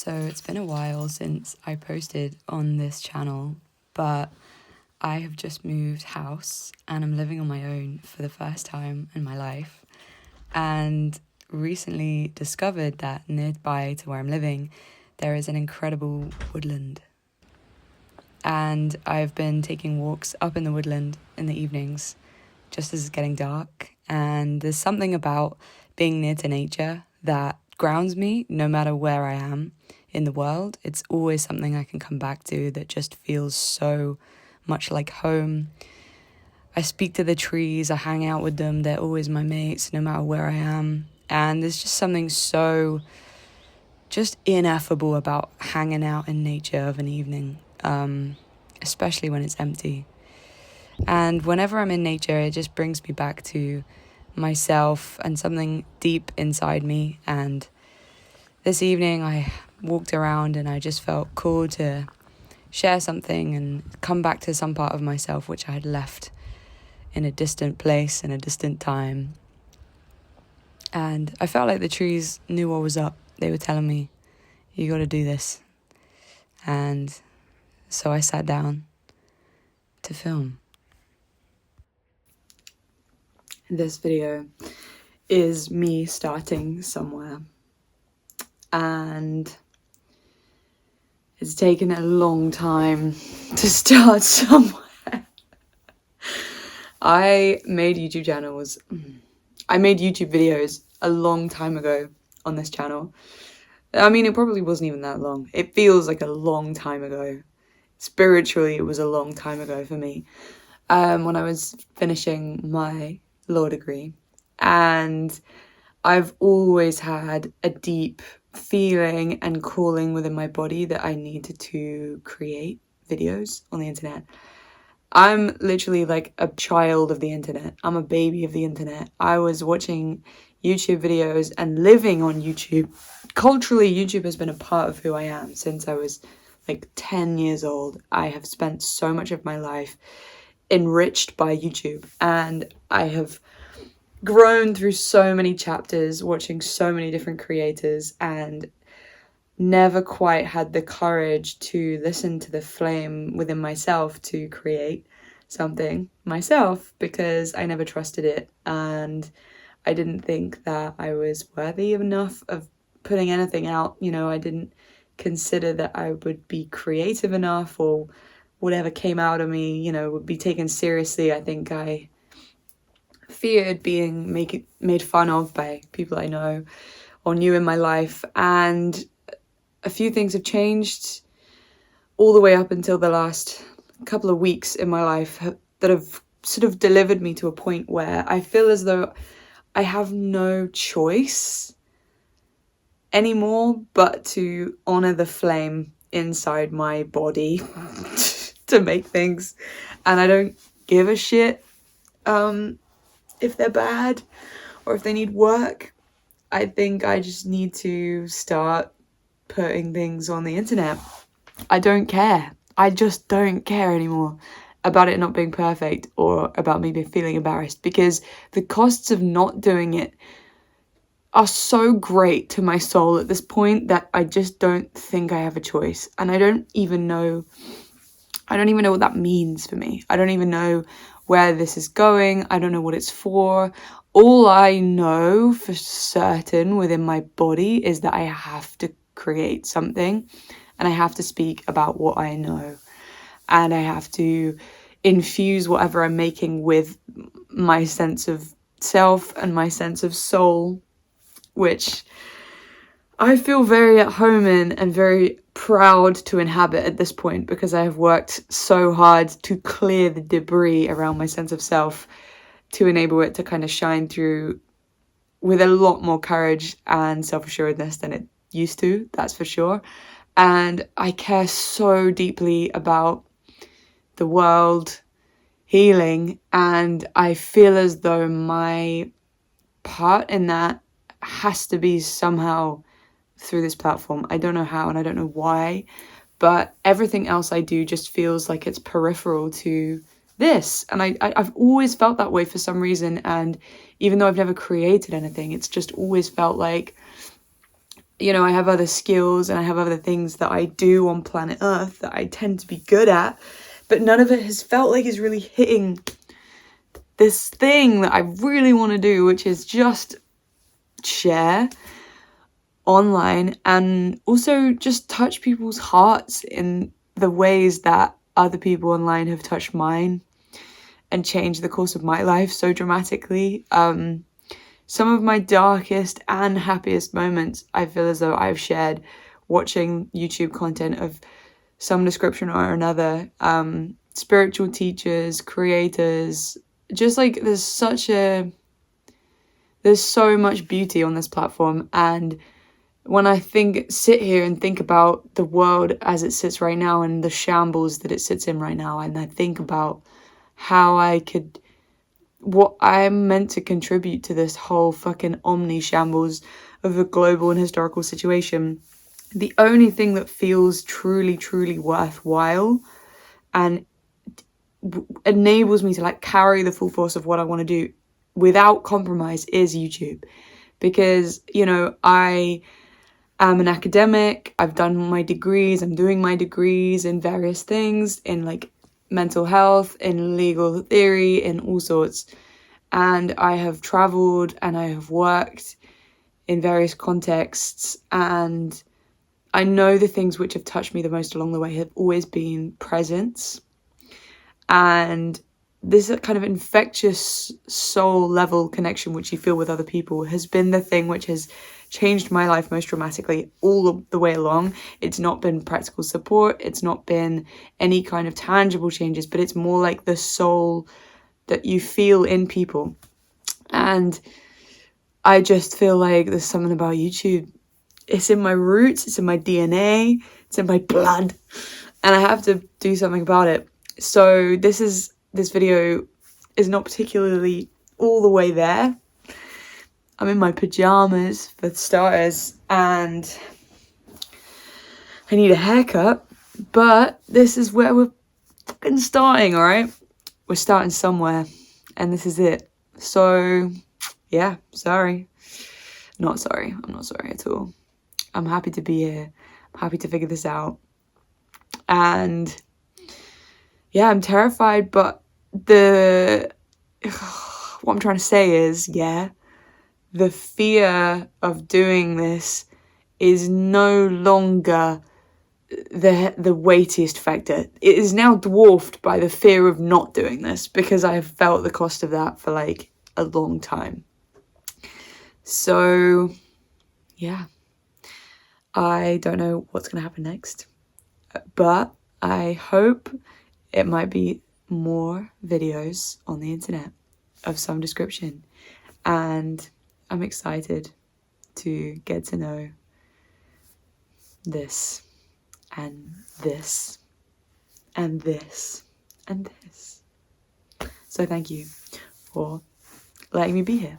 So it's been a while since I posted on this channel, but I have just moved house and I'm living on my own for the first time in my life, and recently discovered that nearby to where I'm living there is an incredible woodland. And I've been taking walks up in the woodland in the evenings just as it's getting dark, and there's something about being near to nature that grounds me no matter where I am in the world. It's always something I can come back to that just feels so much like home. I speak to the trees, I hang out with them, they're always my mates no matter where I am. And there's just something so just ineffable about hanging out in nature of an evening, especially when it's empty. And whenever I'm in nature, it just brings me back to myself and something deep inside me. And this evening I walked around and I just felt called to share something and come back to some part of myself which I had left in a distant place in a distant time. And I felt like the trees knew what was up. They were telling me, you got to do this. And so I sat down to film. This video is me starting somewhere, and it's taken a long time to start somewhere. I made YouTube videos a long time ago on this channel. I mean, it probably wasn't even that long. It feels like a long time ago. Spiritually, it was a long time ago for me. When I was finishing my law degree, and I've always had a deep feeling and calling within my body that I needed to create videos on the internet. I'm literally like a child of the internet. I'm a baby of the internet. I was watching YouTube videos and living on YouTube. Culturally, YouTube has been a part of who I am since I was like 10 years old. I have spent so much of my life enriched by YouTube, and I have grown through so many chapters watching so many different creators, and never quite had the courage to listen to the flame within myself to create something myself, because I never trusted it, and I didn't think that I was worthy enough of putting anything out. I didn't consider that I would be creative enough, or whatever came out of me, would be taken seriously. I think I feared being made fun of by people I know or knew in my life. And a few things have changed all the way up until the last couple of weeks in my life that have sort of delivered me to a point where I feel as though I have no choice anymore but to honor the flame inside my body to make things. And I don't give a shit if they're bad or if they need work. I think I just need to start putting things on the internet. I don't care. I just don't care anymore about it not being perfect or about me feeling embarrassed, because the costs of not doing it are so great to my soul at this point that I just don't think I have a choice. And I don't even know what that means for me. I don't even know where this is going. I don't know what it's for. All I know for certain within my body is that I have to create something, and I have to speak about what I know, and I have to infuse whatever I'm making with my sense of self and my sense of soul, which I feel very at home in and very proud to inhabit at this point, because I have worked so hard to clear the debris around my sense of self to enable it to kind of shine through with a lot more courage and self-assuredness than it used to, that's for sure. And I care so deeply about the world healing, and I feel as though my part in that has to be somehow through this platform. I don't know how and I don't know why, but everything else I do just feels like it's peripheral to this. And I've always felt that way for some reason, and even though I've never created anything, it's just always felt like you know, I have other skills and I have other things that I do on planet Earth that I tend to be good at, but none of it has felt like it's really hitting this thing that I really want to do, which is just share online and also just touch people's hearts in the ways that other people online have touched mine and changed the course of my life so dramatically. Some of my darkest and happiest moments, I feel as though I've shared watching YouTube content of some description or another, spiritual teachers, creators, just like there's so much beauty on this platform. And when I sit here and think about the world as it sits right now and the shambles that it sits in right now, and I think about how what I'm meant to contribute to this whole fucking shambles of a global and historical situation, the only thing that feels truly, truly worthwhile and enables me to like carry the full force of what I want to do without compromise is YouTube. Because, you know, I am an academic, I've done my degrees, I'm doing my degrees in various things, in like mental health, in legal theory, in all sorts. And I have traveled and I have worked in various contexts, and I know the things which have touched me the most along the way have always been presence. And this kind of infectious soul level connection which you feel with other people has been the thing which has changed my life most dramatically all the way along. It's not been practical support, it's not been any kind of tangible changes, but it's more like the soul that you feel in people. And I just feel like there's something about YouTube. It's in my roots, it's in my DNA, it's in my blood, and I have to do something about it. So this video is not particularly all the way there. I'm in my pajamas for starters, and I need a haircut, but this is where we're fucking starting, alright? We're starting somewhere, and this is it. So, yeah, sorry. Not sorry. I'm not sorry at all. I'm happy to be here. I'm happy to figure this out. And yeah, I'm terrified, but what I'm trying to say is, yeah, the fear of doing this is no longer the weightiest factor. It is now dwarfed by the fear of not doing this, because I have felt the cost of that for like a long time. So yeah, I don't know what's going to happen next, but I hope it might be more videos on the internet of some description, and I'm excited to get to know this and this and this and this. So thank you for letting me be here.